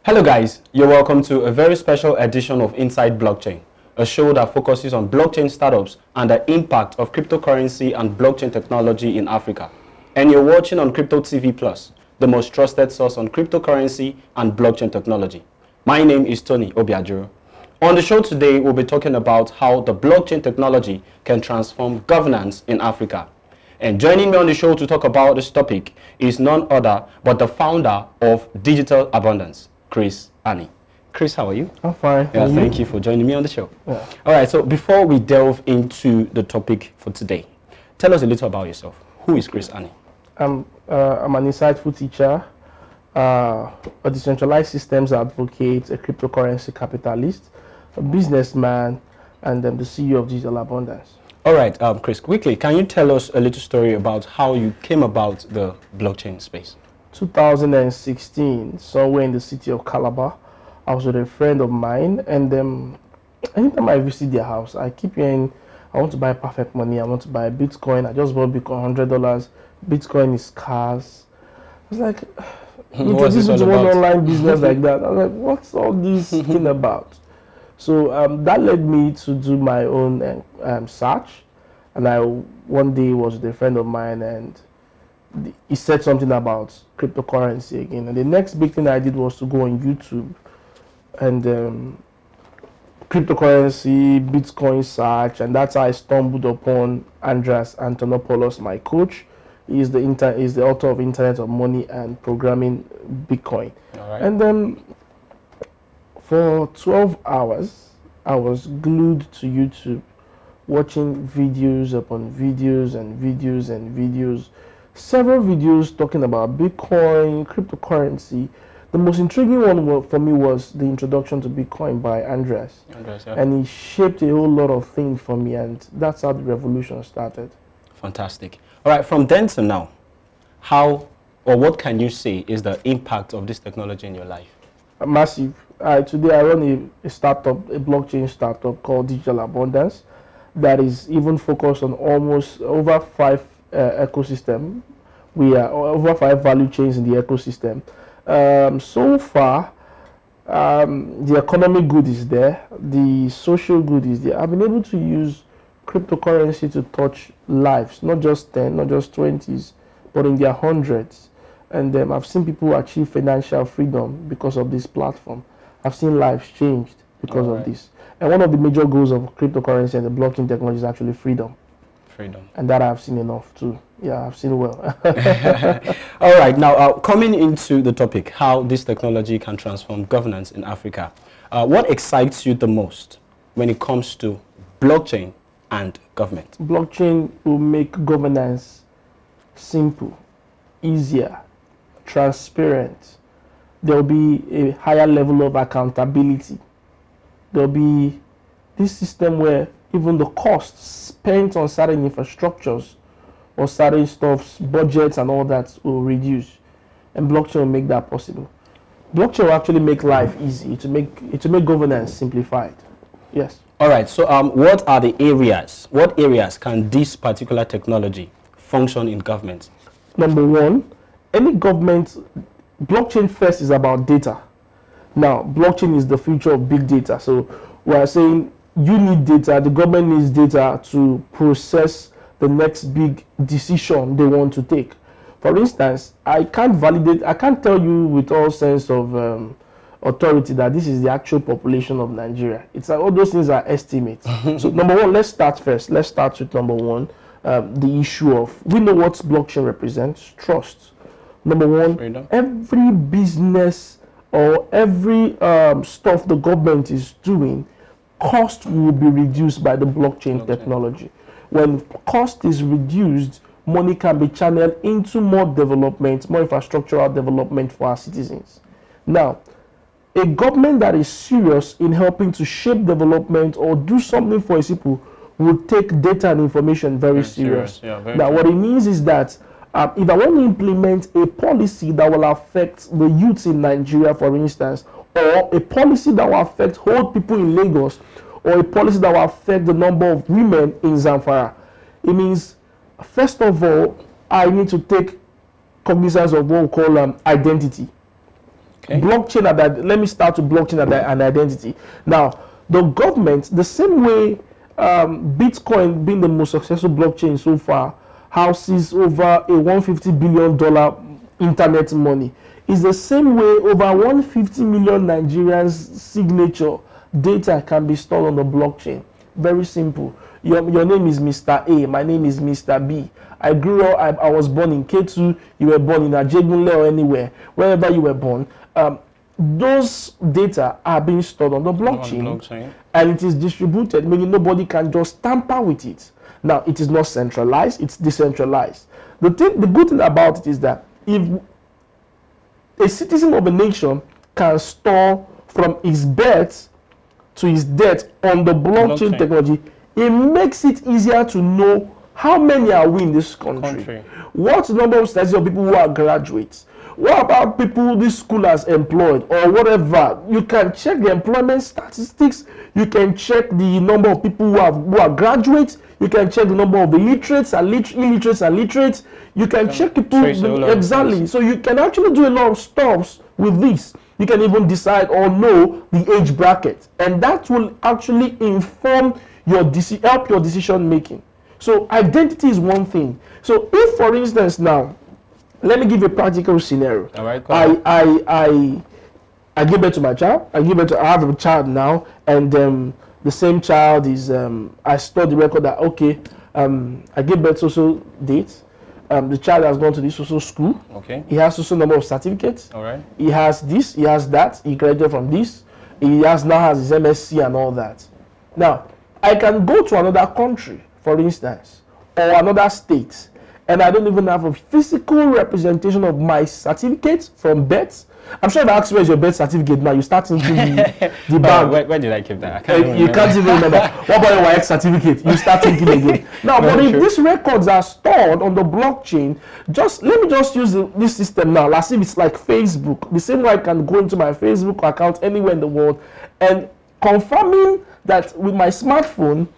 Hello guys, you're welcome to a very special edition of Inside Blockchain, a show that focuses on blockchain startups and the impact of cryptocurrency and blockchain technology in Africa. And you're watching on Crypto TV Plus, the most trusted source on cryptocurrency and blockchain technology. My name is Tony Obiajuru. On the show today, we'll be talking about how the blockchain technology can transform governance in Africa. And joining me on the show to talk about this topic is none other but the founder of Digital Abundance, Chris Ani. Chris, how are you? I'm fine. Yeah, thank you for joining me on the show. Yeah. All right, so before we delve into the topic for today, tell us a little about yourself. Who is Chris Ani? I'm an insightful teacher, a decentralized systems advocate, a cryptocurrency capitalist, a businessman, and the CEO of Digital Abundance. All right, Chris, quickly, can you tell us a little story about how you came about the blockchain space? 2016, somewhere in the city of Calabar, I was with a friend of mine, and anytime I visit their house, I keep hearing, I want to buy perfect money, I want to buy Bitcoin, I just bought Bitcoin, $100, Bitcoin is scarce. I was like, introduce me to one online business like that. I was like, what's all this thing about? So that led me to do my own search, and I one day was with a friend of mine, and he said something about cryptocurrency again. And the next big thing I did was to go on YouTube and cryptocurrency, Bitcoin search, and that's how I stumbled upon Andreas Antonopoulos, my coach. He's the author of Internet of Money and Programming Bitcoin. All right. And then for 12 hours, I was glued to YouTube, watching videos upon videos and videos and videos. Several videos talking about Bitcoin, cryptocurrency. The most intriguing one for me was the introduction to Bitcoin by Andreas. Yeah. And he shaped a whole lot of things for me, and that's how the revolution started. Fantastic. All right, from then to now, how or what can you say is the impact of this technology in your life? Massive. Today I run a startup, a blockchain startup called Digital Abundance that is even focused on almost over 5 ecosystem. We are over 5 value chains in the ecosystem. So far, the economic good is there, the social good is there. I've been able to use cryptocurrency to touch lives, not just 10, not just 20s, but in their hundreds. And I've seen people achieve financial freedom because of this platform. I've seen lives changed because of this. And one of the major goals of cryptocurrency and the blockchain technology is actually freedom. Freedom. And that I've seen enough too. Yeah, I've seen well. All right, now coming into the topic, how this technology can transform governance in Africa. What excites you the most when it comes to blockchain and government? Blockchain will make governance simple, easier, transparent. There will be a higher level of accountability. There will be this system where even the costs spent on certain infrastructures or certain stuffs, budgets and all that will reduce. And blockchain will make that possible. Blockchain will actually make life easy, to make governance simplified. Yes. All right, so what are the areas, what areas can this particular technology function in government? Number one, any government, blockchain first is about data. Now, blockchain is the future of big data. So we are saying you need data, the government needs data to process the next big decision they want to take. For instance, I can't tell you with all sense of authority that this is the actual population of Nigeria. It's like all those things are estimates. So number one, let's start first. Let's start with number one, the issue of, we know what blockchain represents, trust. Number one, freedom. Every business or every stuff the government is doing, cost will be reduced by the blockchain technology. When cost is reduced, money can be channeled into more development, more infrastructural development for our citizens. Now, a government that is serious in helping to shape development or do something for its people will take data and information very serious. Yeah, now, what it means is that if I want to implement a policy that will affect the youth in Nigeria, for instance, or a policy that will affect old people in Lagos, or a policy that will affect the number of women in Zamfara, it means, first of all, I need to take cognizance of what we call identity. Okay. Blockchain, let me start with blockchain and identity. Now, the government, the same way Bitcoin being the most successful blockchain so far, houses over a $150 billion internet money, is the same way over 150 million Nigerians' signature data can be stored on the blockchain. Very simple. Your name is Mr. A, my name is Mr. B. I grew up, I was born in K2, you were born in Ajegunle or anywhere, wherever you were born. Those data are being stored on the blockchain, and it is distributed, meaning nobody can just tamper with it. Now, it is not centralized, it's decentralized. The good thing about it is that if a citizen of a nation can store from his birth to his death on the blockchain technology, it makes it easier to know how many are we in this country. What number of statistics of people who are graduates? What about people this school has employed or whatever? You can check the employment statistics. You can check the number of people who are graduates. You can check the number of illiterates and illiterates and literates. You can check people exactly. So you can actually do a lot of stuff with this. You can even decide or know the age bracket, and that will actually inform your help your decision making. So identity is one thing. So if, for instance, now, let me give you a practical scenario. All right, I give birth to my child. I have a child now, and the same child is I store the record that okay, I give birth to social date. The child has gone to this social school. Okay. He has social number of certificates. All right. He has this. He has that. He graduated from this. He now has his MSc and all that. Now, I can go to another country, for instance, or another state, and I don't even have a physical representation of my certificate from birth. I'm sure if I ask you where's your birth certificate now, you start thinking the bag. Where did I keep that? You can't even remember. What about your YX certificate? You start thinking again. Now, but if these records are stored on the blockchain, let me just use this system now. As if it's like Facebook. The same way I can go into my Facebook account anywhere in the world and confirming that with my smartphone,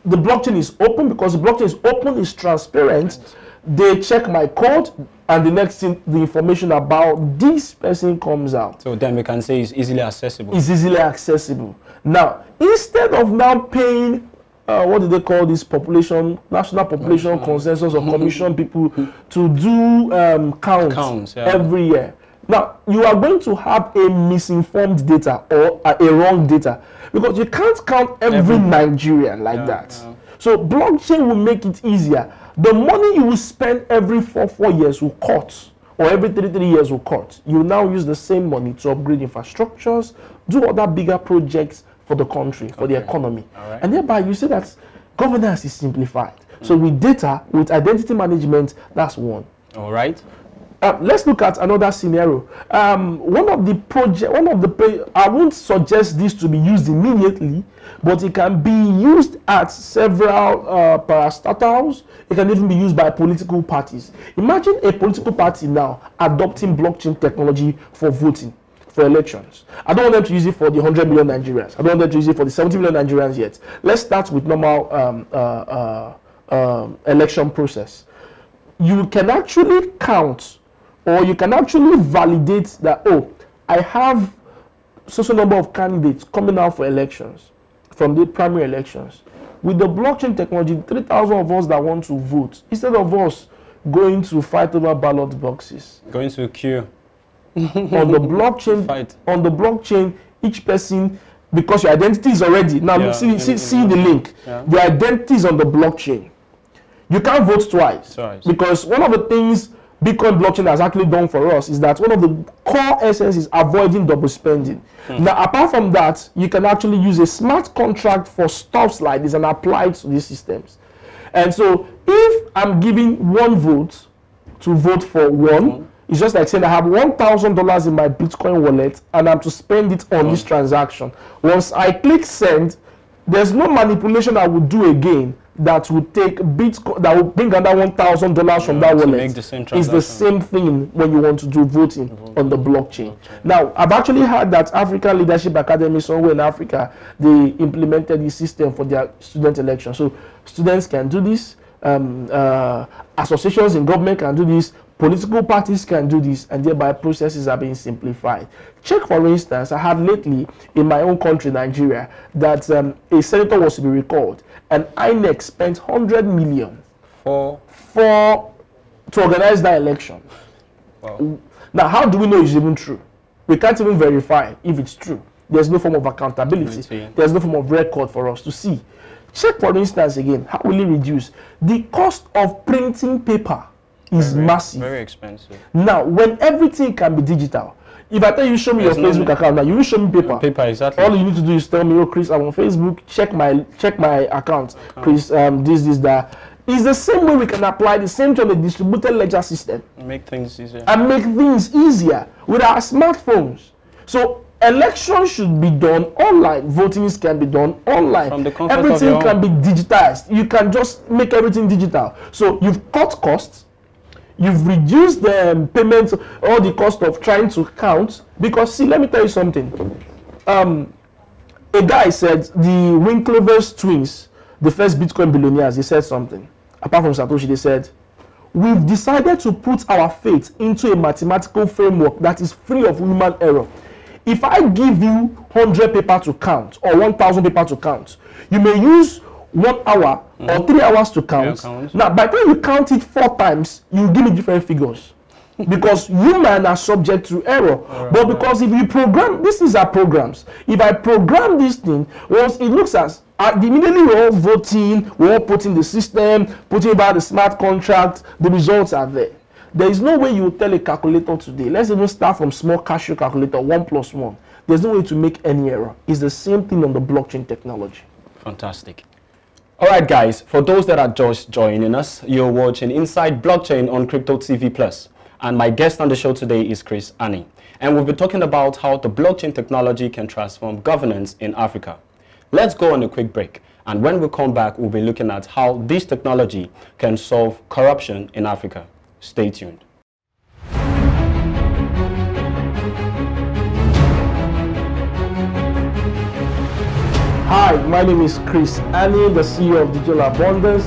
the blockchain is open. Because the blockchain is open, is transparent. They check my code, and the next thing, the information about this person comes out. So then we can say it's easily accessible. It's easily accessible. Now, instead of now paying, what do they call this, national population consensus or commission people to do counts every year. Now, you are going to have a misinformed data or a wrong data, because you can't count every Nigerian like that. Yeah. So blockchain will make it easier. The money you will spend every 4 years will cut, or every 3 years will cut. You will now use the same money to upgrade infrastructures, do other bigger projects for the country, for the economy. Right. And thereby you see that governance is simplified. So with data, with identity management, that's one. All right. Let's look at another scenario. One of the I won't suggest this to be used immediately, but it can be used at several parastatals. It can even be used by political parties. Imagine a political party now adopting blockchain technology for voting, for elections. I don't want them to use it for the 100 million Nigerians. I don't want them to use it for the 70 million Nigerians yet. Let's start with normal election process. You can actually count, or you can actually validate that, oh, I have social number of candidates coming out for elections, from the primary elections. With the blockchain technology, 3,000 of us that want to vote, instead of us going to fight over ballot boxes. Going to queue. On the blockchain, each person, because your identity is already, now see the link. Yeah. Your identity is on the blockchain. You can't vote twice. Because one of the things Bitcoin blockchain has actually done for us is that one of the core essence is avoiding double spending. Now, apart from that, you can actually use a smart contract for stuff like this and apply it to these systems. And so if I'm giving one vote to vote for one, it's just like saying I have $1,000 in my Bitcoin wallet and I'm to spend it on this transaction. Once I click send, there's no manipulation I would do again that would take Bitcoin, that will bring another $1,000 from that wallet. It's the same thing when you want to do voting on the blockchain. Now, I've actually heard that African Leadership Academy somewhere in Africa, they implemented this system for their student election. So students can do this, associations in government can do this, Political parties can do this, and thereby processes are being simplified. Check, for instance, I had lately in my own country, Nigeria, that a senator was to be recalled, and INEC spent 100 million to organize that election. Wow. Now, how do we know it's even true? We can't even verify if it's true. There's no form of accountability. There's no form of record for us to see. Check, for instance, again, how will it reduce? The cost of printing paper is massive. Very expensive. Now, when everything can be digital, if I tell you, show me your Facebook account, now you will show me paper. Paper, exactly. All you need to do is tell me, oh, Chris, I'm on Facebook, check my account. Chris, this, that. It's the same way we can apply the same to the distributed ledger system. Make things easier. And make things easier with our smartphones. So elections should be done online. Votings can be done online. From the comfort everything of can be digitized. You can just make everything digital. So you've cut costs. You've reduced the payments, all the cost of trying to count. Because see, let me tell you something. A guy said the Winklevoss twins, the first Bitcoin billionaires, they said something. Apart from Satoshi, they said, we've decided to put our faith into a mathematical framework that is free of human error. If I give you 100 paper to count or 1,000 paper to count, you may use 1 hour or 3 hours to count. Now, by the time you count it 4 times, you give me different figures. Because human are subject to error. But because if you program, these things are programs. If I program this thing, once it looks as immediately we're all voting, we're all putting the system, putting about the smart contract, the results are there. There is no way you will tell a calculator today. Let's even start from small Casio calculator, 1 + 1. There's no way to make any error. It's the same thing on the blockchain technology. Fantastic. All right, guys, for those that are just joining us, you're watching Inside Blockchain on Crypto TV Plus. And my guest on the show today is Chris Ani. And we'll be talking about how the blockchain technology can transform governance in Africa. Let's go on a quick break. And when we come back, we'll be looking at how this technology can solve corruption in Africa. Stay tuned. Hi, my name is Chris Ani, the CEO of Digital Abundance.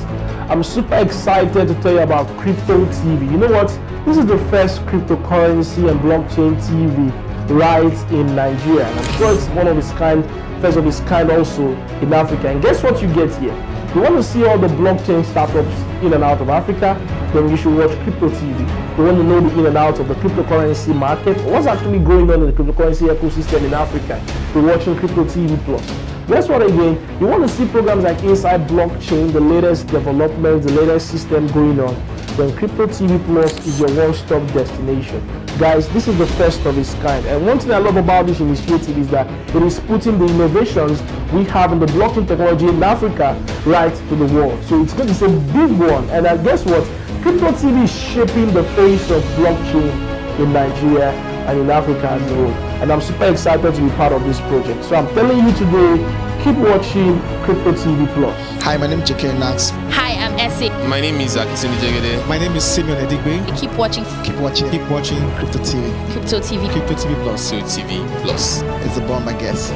I'm super excited to tell you about Crypto TV. You know what? This is the first cryptocurrency and blockchain TV right in Nigeria. And I'm sure it's one of its kind, first of its kind also in Africa. And guess what you get here? You want to see all the blockchain startups in and out of Africa? Then you should watch Crypto TV. You want to know the in and out of the cryptocurrency market, what's actually going on in the cryptocurrency ecosystem in Africa? You're watching Crypto TV Plus. Guess what again? You want to see programs like Inside Blockchain, the latest developments, the latest system going on. Then Crypto TV Plus is your one-stop destination. Guys, this is the first of its kind. And one thing I love about this initiative is that it is putting the innovations we have in the blockchain technology in Africa right to the world. So it's going to be a big one. And guess what? Crypto TV is shaping the face of blockchain in Nigeria and in Africa as a whole. And I'm super excited to be part of this project. So I'm telling you today, keep watching Crypto TV Plus. Hi, my name is J.K. Nax. Hi, I'm Essie. My name is Akisoni Jegede. My name is Simeon Edigbe. Keep watching. Keep watching. Keep watching Crypto TV. Crypto TV. Crypto TV Plus. Crypto TV Plus. It's a bomb, I guess.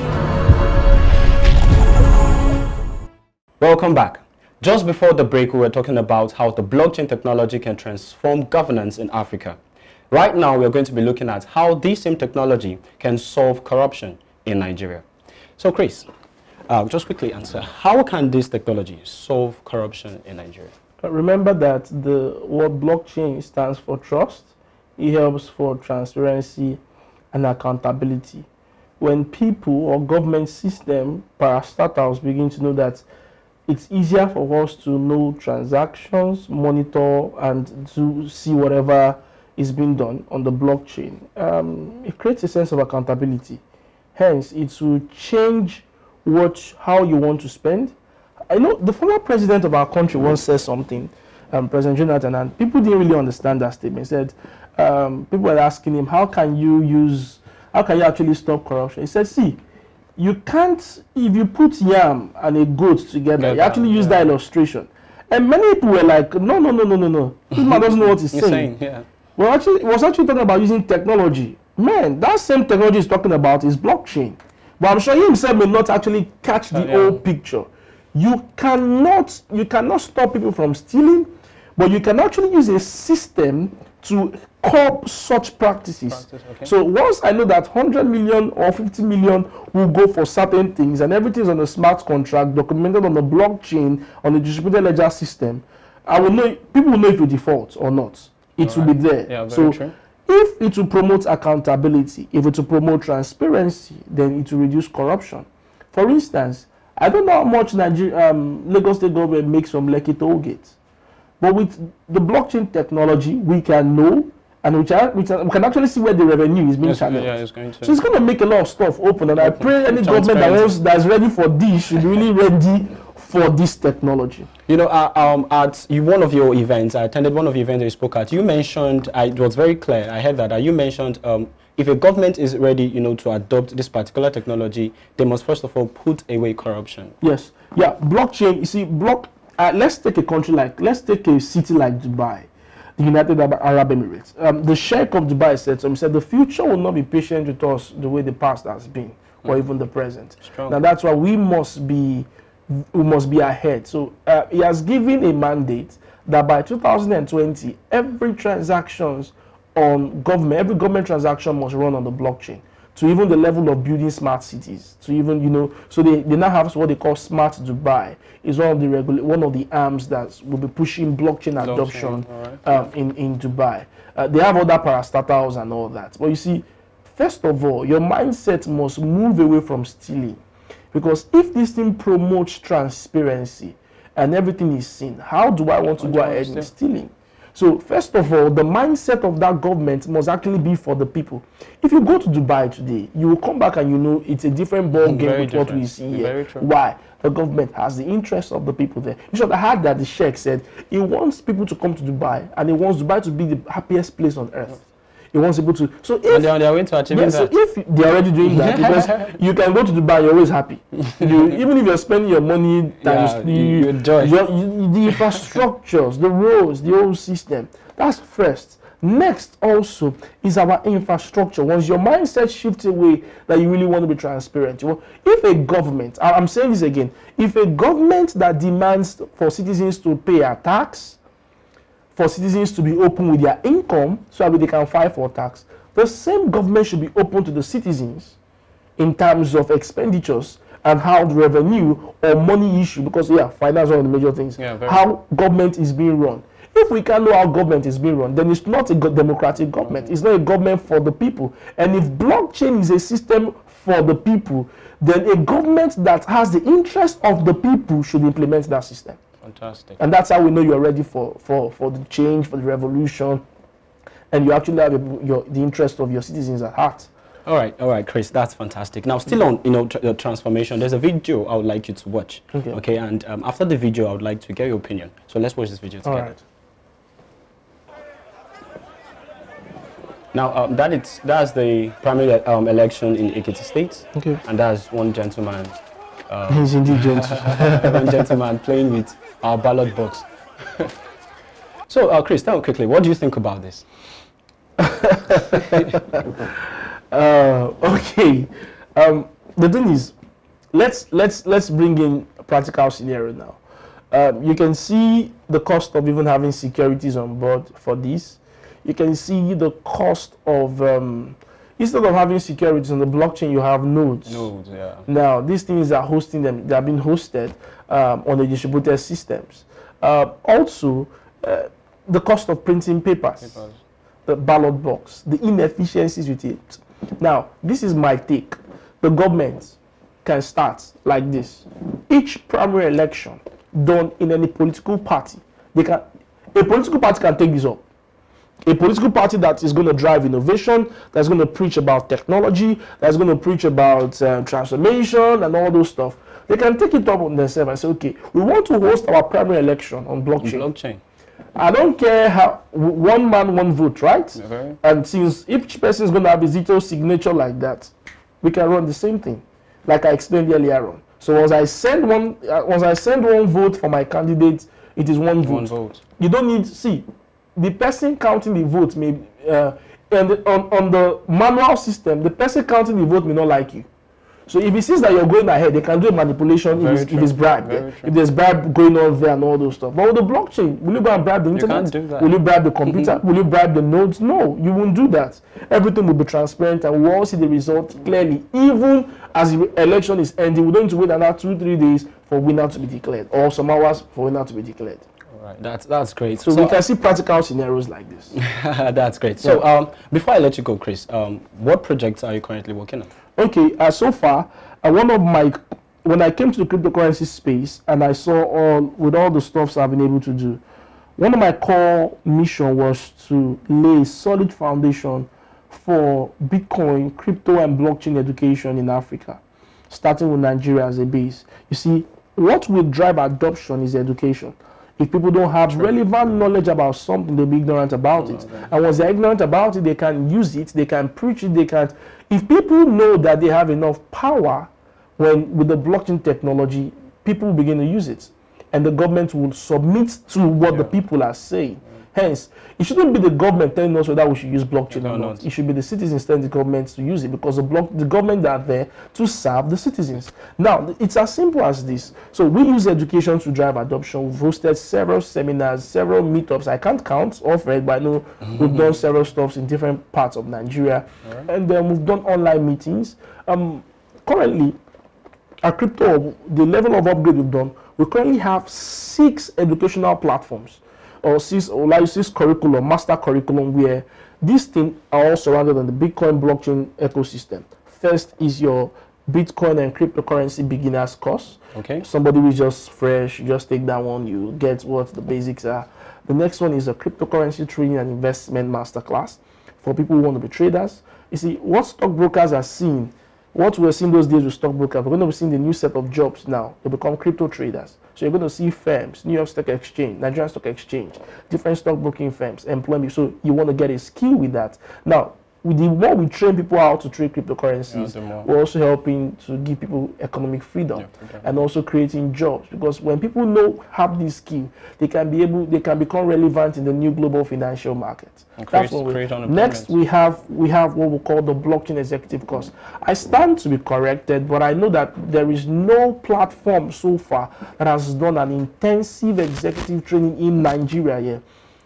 Welcome back. Just before the break, we were talking about how the blockchain technology can transform governance in Africa. Right now, we're going to be looking at how this same technology can solve corruption in Nigeria. So, Chris, just quickly answer, how can this technology solve corruption in Nigeria? Remember that the word blockchain stands for trust. It helps for transparency and accountability. When people or government system, parastatals begin to know that it's easier for us to know transactions, monitor, and to see whatever is being done on the blockchain. It creates a sense of accountability. Hence, it will change how you want to spend. I know the former president of our country once said something, President Jonathan, and people didn't really understand that statement. He said, people were asking him, how can you actually stop corruption? He said, see, you can't, if you put yam and a goat together, you actually use that illustration. And many people were like, no. This man doesn't know what he's saying. Yeah. Well, actually, it was actually talking about using technology. Man, that same technology he's talking about is blockchain. But I'm sure he himself may not actually catch the whole picture. You cannot stop people from stealing, but you can actually use a system to curb such practices. Okay. So once I know that 100 million or 50 million will go for certain things and everything is on a smart contract documented on the blockchain on the distributed ledger system, I will know, people will know if you default or not. It will be there. Yeah, very so true. if it will promote accountability, if it will promote transparency, then it will reduce corruption. For instance, I don't know how much Lagos State government makes from Lekki toll gate, but with the blockchain technology, we can know and we can actually see where the revenue is being channeled. Yeah, it's going to. So it's going to make a lot of stuff open, and I pray any government that is ready for this should be really ready for this technology. You know, at one of your events, I attended one of the events that you spoke at. You mentioned, it was very clear. I heard that you mentioned if a government is ready, you know, to adopt this particular technology, they must first of all put away corruption. Yes, yeah. Blockchain. You see, let's take a country let's take a city like Dubai, the United Arab Emirates. The Sheikh of Dubai said, he said, the future will not be patient with us the way the past has been, or even the present. Strong. Now that's why we must be ahead. So he has given a mandate that by 2020, every transactions on government, every government transaction must run on the blockchain, to even the level of building smart cities, to even, you know, so they now have what they call Smart Dubai. Is one of the arms that will be pushing blockchain adoption in Dubai. They have other parastatals and all that. But you see, first of all, your mindset must move away from stealing. Because if this thing promotes transparency and everything is seen, how do I want to go ahead and stealing? So first of all, the mindset of that government must actually be for the people. If you go to Dubai today, you will come back and you know it's a different ball game with what we see here. Very true. Why? The government has the interest of the people there. In short, I heard that the Sheikh said he wants people to come to Dubai and he wants Dubai to be the happiest place on earth. He wants people to. So if and they are on their way to achieving that. So if they're already doing that, because you can go to Dubai, you're always happy. Even if you're spending your money times, you enjoy. The infrastructures, the roads, the whole system. That's first. Next also is our infrastructure. Once your mindset shifts away that you really want to be transparent. If a government, I'm saying this again, if a government that demands for citizens to pay a tax, for citizens to be open with their income so that they can file for tax, the same government should be open to the citizens in terms of expenditures and how the revenue or money issue, because finance is one of the major things, how government is being run. If we can't know how government is being run, then it's not a democratic government. It's not a government for the people. And if blockchain is a system for the people, then a government that has the interest of the people should implement that system. Fantastic. And that's how we know you're ready for the change, for the revolution, and you actually have the interest of your citizens at heart. All right, Chris, that's fantastic. Now, still on, the transformation, there's a video I would like you to watch. Okay, and after the video, I would like to get your opinion. So let's watch this video together. All right. Now, that's the primary election in Ekiti State. Okay. And that's one gentleman. He's indeed gentle. One gentleman playing with our ballot box. So, Chris, tell me quickly, what do you think about this? Okay. The thing is, let's bring in a practical scenario now. You can see the cost of even having securities on board for this. You can see the cost of instead of having securities on the blockchain, you have nodes. Nodes, yeah. Now, these things are hosting them. They are being hosted on the distributed systems. Also, the cost of printing papers, the ballot box, the inefficiencies with it. Now, this is my take. The government can start like this. Each primary election done in any political party, a political party can take this up. A political party that is going to drive innovation, that's going to preach about technology, that's going to preach about transformation and all those stuff, they can take it up on themselves and say, okay, we want to host our primary election on blockchain. I don't care how, one man, one vote, right? Okay. And since each person is going to have a digital signature like that, we can run the same thing, like I explained earlier on. So once I send one vote for my candidate, it is one vote. One vote. You don't need, see, the person counting the vote may, on the manual system, the person counting the vote may not like you. So if he sees that you're going ahead, they can do a manipulation if it's bribe. Very true. If there's bribe going on there and all those stuff. But with the blockchain, will you go and bribe the internet? can't do that. Will you bribe the computer? Will you bribe the nodes? No, you won't do that. Everything will be transparent and we'll all see the result clearly. Even as the election is ending, we don't need to wait another 2-3 days for winner to be declared, or some hours for winner to be declared. Right, that's great. So we can see practical scenarios like this. That's great. So before I let you go, Chris, what projects are you currently working on? Okay, so far, when I came to the cryptocurrency space and I saw with all the stuffs I've been able to do, one of my core mission was to lay a solid foundation for Bitcoin, crypto, and blockchain education in Africa, starting with Nigeria as a base. You see, what will drive adoption is education. If people don't have relevant knowledge about something, they'll be ignorant about it. And once they're ignorant about it, they can use it, they can preach it, they can. If people know that they have enough power with the blockchain technology, people begin to use it. And the government will submit to what the people are saying. Hence, it shouldn't be the government telling us whether we should use blockchain or not. It should be the citizens telling the government to use it, because the government are there to serve the citizens. Now, it's as simple as this. So we use education to drive adoption. We've hosted several seminars, several meetups. I can't count off it, but I know we've done several stops in different parts of Nigeria. And then we've done online meetings. Currently, at crypto, the level of upgrade we've done, we currently have 6 educational platforms, or 6 curriculum, master curriculum, where these things are all surrounded on the Bitcoin blockchain ecosystem. First is your Bitcoin and cryptocurrency beginners course. Okay. Somebody who's just fresh, you just take that one, you get what the basics are. The next one is a cryptocurrency trading and investment masterclass for people who want to be traders. You see, what stockbrokers are seeing, what we're seeing those days with stockbrokers, we're going to be seeing the new set of jobs now. They become crypto traders. So you're going to see firms, New York Stock Exchange, Nigerian Stock Exchange, different stockbroking firms, employment. So you want to get a skill with that. Now, with the more we train people how to trade cryptocurrencies, we're also helping to give people economic freedom and also creating jobs. Because when people have this skill, they can become relevant in the new global financial market. That's what next we have what we call the blockchain executive course. I stand to be corrected, but I know that there is no platform so far that has done an intensive executive training in Nigeria yet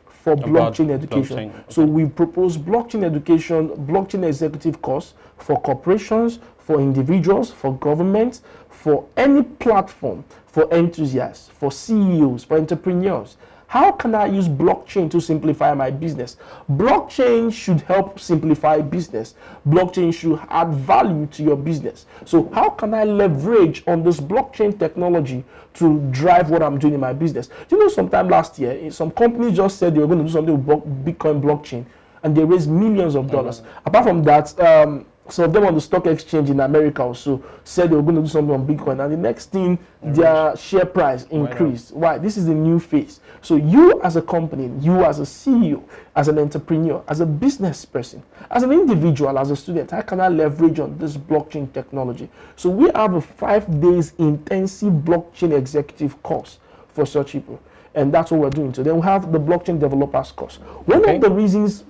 for blockchain education. So we propose blockchain education, blockchain executive course for corporations, for individuals, for governments, for any platform, for enthusiasts, for CEOs, for entrepreneurs. How can I use blockchain to simplify my business? Blockchain should help simplify business. Blockchain should add value to your business. So how can I leverage on this blockchain technology to drive what I'm doing in my business? Do you know, sometime last year, some companies just said they were going to do something with Bitcoin blockchain, and they raised millions of dollars. Apart from that, some of them on the stock exchange in America also said they were going to do something on Bitcoin, and the next thing, their share price increased. Why? This is the new phase. So you as a company, you as a CEO, as an entrepreneur, as a business person, as an individual, as a student, how can I leverage on this blockchain technology? So we have a 5 days intensive blockchain executive course for such people, and that's what we're doing. So then we have the blockchain developers course. One of the reasons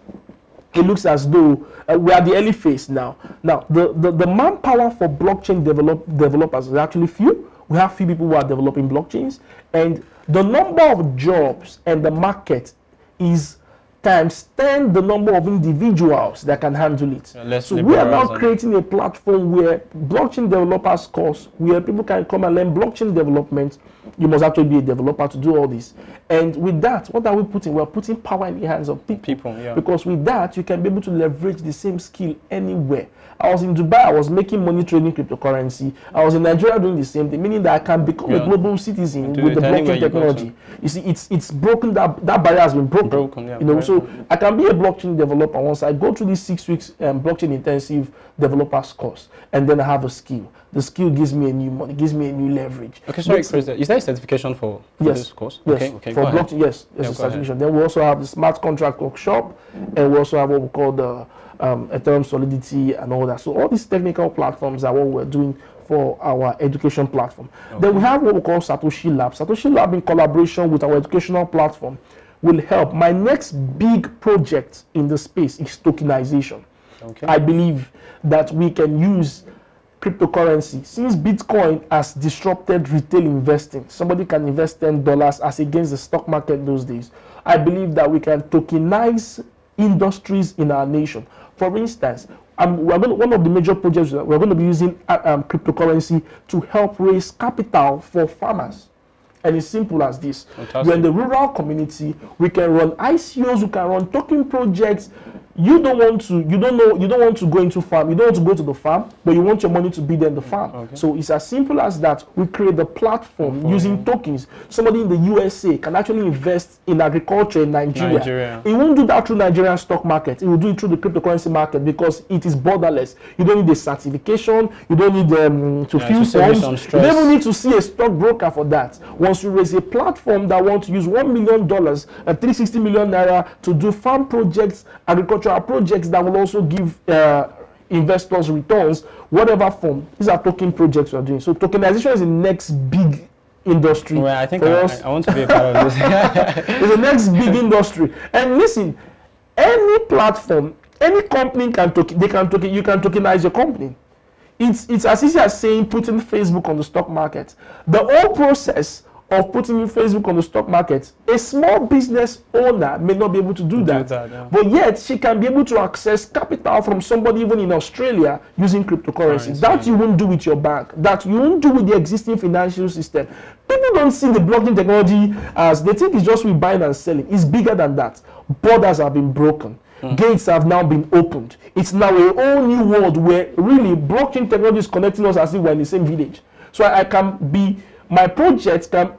it looks as though we are the early phase now. Now, the manpower for blockchain developers is actually few. We have few people who are developing blockchains, and the number of jobs and the market is times 10 the number of individuals that can handle it. So we are now creating a platform where blockchain developers course, where people can come and learn blockchain development. You must actually be a developer to do all this. And with that, what are we putting? We're putting power in the hands of people. Because with that, you can be able to leverage the same skill anywhere. I was in Dubai, I was making money trading cryptocurrency. I was in Nigeria doing the same thing, meaning that I can become a global citizen with the blockchain technology. You see, it's broken, that barrier has been broken. You know, so I can be a blockchain developer once I go through this 6 weeks blockchain intensive developers course, and then I have a skill. The skill gives me a new money, gives me a new leverage. Okay, sorry, Chris, is there a certification for this course? Yes, okay, for blockchain, yes, there's a certification. Then we also have the smart contract workshop, and we also have what we call the Ethereum Solidity and all that. So all these technical platforms are what we're doing for our education platform. Then we have what we call Satoshi Lab. Satoshi Lab, in collaboration with our educational platform, will help. My next big project in the space is tokenization. I believe that we can use cryptocurrency, since Bitcoin has disrupted retail investing, somebody can invest $10 as against the stock market those days. I believe that we can tokenize industries in our nation. For instance, one of the major projects that we're going to be using cryptocurrency to help raise capital for farmers. And it's simple as this. Fantastic. We're in the rural community, we can run ICOs, we can run token projects. You don't want to go into farm, you don't want to go to the farm, but you want your money to be there in the farm. Okay. So it's as simple as that. We create the platform using tokens. Somebody in the USA can actually invest in agriculture in Nigeria. He won't do that through Nigerian stock market. He will do it through the cryptocurrency market because it is borderless. You don't need a certification. You don't need to fill forms. You don't even need to see a stockbroker for that. Once you raise a platform that wants to use $1 million and 360 million naira to do farm projects, agricultural projects that will also give investors returns, whatever form. These are token projects we are doing. So tokenization is the next big industry. Well, I think I want to be a part of this. It's the next big industry. And listen, any platform, any company can you can tokenize your company. It's as easy as saying putting Facebook on the stock market. The whole process of putting Facebook on the stock market, a small business owner may not be able to do that. Yeah. But yet she can be able to access capital from somebody even in Australia using cryptocurrency. That you won't do with your bank. That you won't do with the existing financial system. People don't see the blockchain technology as they think it's just we buying and selling. It's bigger than that. Borders have been broken. Gates have now been opened. It's now a whole new world where really blockchain technology is connecting us as if we're in the same village. So I can be my project can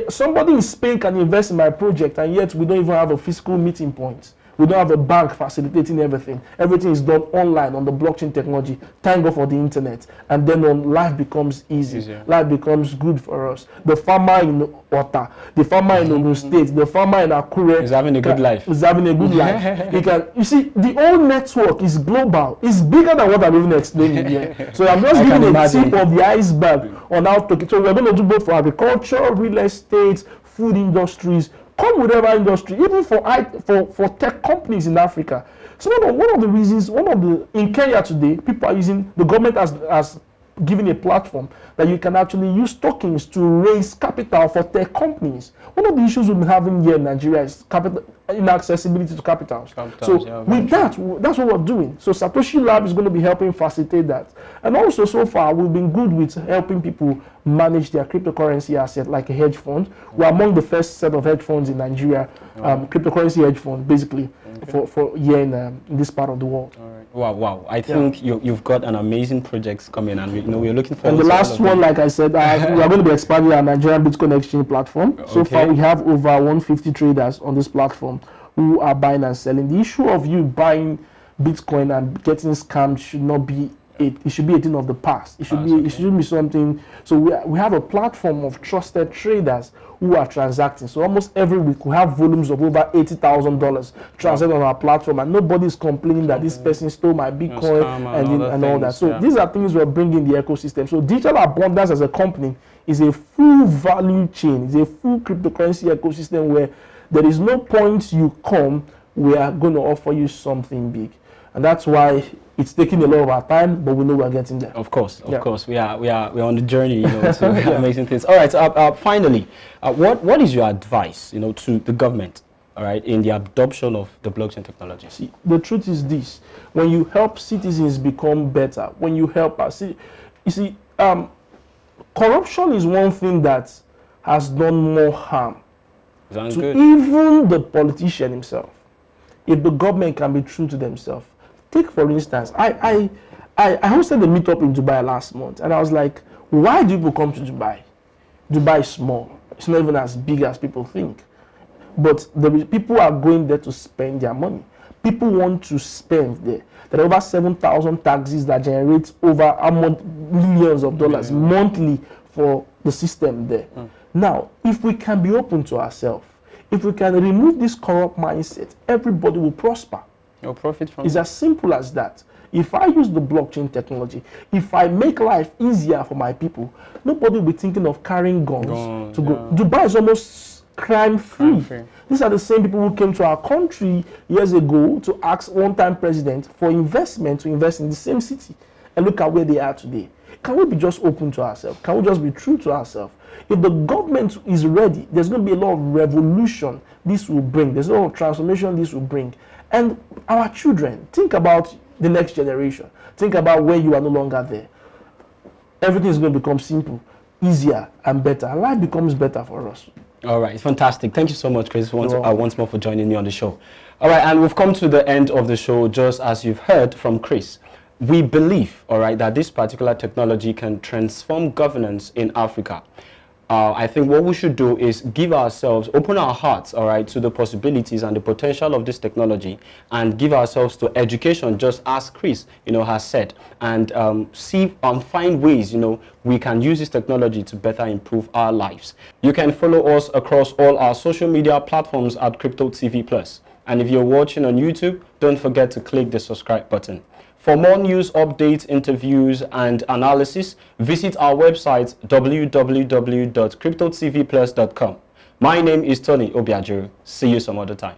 somebody in Spain can invest in my project, and yet we don't even have a physical meeting point. We don't have a bank facilitating everything. Everything is done online on the blockchain technology. Thank God for the internet. And then life becomes easy. Life becomes good for us. The farmer in Ota, the farmer in Ogun State, the farmer in Akure is having a good life. Is having a good life. You see, the whole network is global. It's bigger than what I'm even explaining here. So I'm just giving a tip of the iceberg on how to. So we're going to do both for agriculture, real estate, food industries. Come with every industry, even for tech companies in Africa. So one of the reasons, in Kenya today, people are using, the government has given a platform that you can actually use tokens to raise capital for tech companies. One of the issues we've been having here in Nigeria is inaccessibility to capitals. So with that, that's what we're doing. So Satoshi Lab is going to be helping facilitate that. And also so far, we've been good with helping people manage their cryptocurrency asset like a hedge fund. We're among the first set of hedge funds in Nigeria, cryptocurrency hedge fund, basically, for here in this part of the world. All right. Wow. I think you've got an amazing project coming, and we're looking forward to the last one, like I said, we are going to be expanding our Nigerian Bitcoin exchange platform. So far, we have over 150 traders on this platform who are buying and selling. The issue of you buying Bitcoin and getting scammed should not be it should be a thing of the past. It should be something. So we have a platform of trusted traders who are transacting. So almost every week we have volumes of over $80,000 transacted on our platform, and nobody is complaining that this person stole my Bitcoin and all that. So these are things we're bringing in the ecosystem. So Digital Abundance as a company is a full value chain. It's a full cryptocurrency ecosystem where there is no point you come, we are going to offer you something big. And that's why it's taking a lot of our time, but we know we're getting there. Of course. We're on the journey, to amazing things. All right. Finally, what is your advice, to the government, all right, in the adoption of the blockchain technology? See, the truth is this: when you help citizens become better, when you help us, corruption is one thing that has done more harm to even the politician himself. If the government can be true to themselves. Take, for instance, I hosted a meetup in Dubai last month, and I was like, why do people come to Dubai? Dubai is small. It's not even as big as people think. But people are going there to spend their money. People want to spend there. There are over 7,000 taxis that generate over millions of dollars monthly for the system there. Now, if we can be open to ourselves, if we can remove this corrupt mindset, everybody will prosper. You'll profit from it. It's as simple as that. If I use the blockchain technology, if I make life easier for my people, nobody will be thinking of carrying guns to go. Dubai is almost crime-free. These are the same people who came to our country years ago to ask one-time president for investment to invest in the same city. And look at where they are today. Can we be just open to ourselves? Can we just be true to ourselves? If the government is ready, there's going to be a lot of revolution this will bring. There's a lot of transformation this will bring. And our children, think about the next generation. Think about when you are no longer there. Everything is going to become simple, easier, and better. Life becomes better for us. All right, fantastic. Thank you so much, Chris, once more for joining me on the show. All right, and we've come to the end of the show, just as you've heard from Chris. We believe, all right, that this particular technology can transform governance in Africa. I think what we should do is give ourselves, open our hearts, all right, to the possibilities and the potential of this technology, and give ourselves to education, just as Chris, has said, and find ways, we can use this technology to better improve our lives. You can follow us across all our social media platforms at Crypto TV Plus. And if you're watching on YouTube, don't forget to click the subscribe button. For more news, updates, interviews, and analysis, visit our website www.cryptotvplus.com. My name is Tony Obiajuru. See you some other time.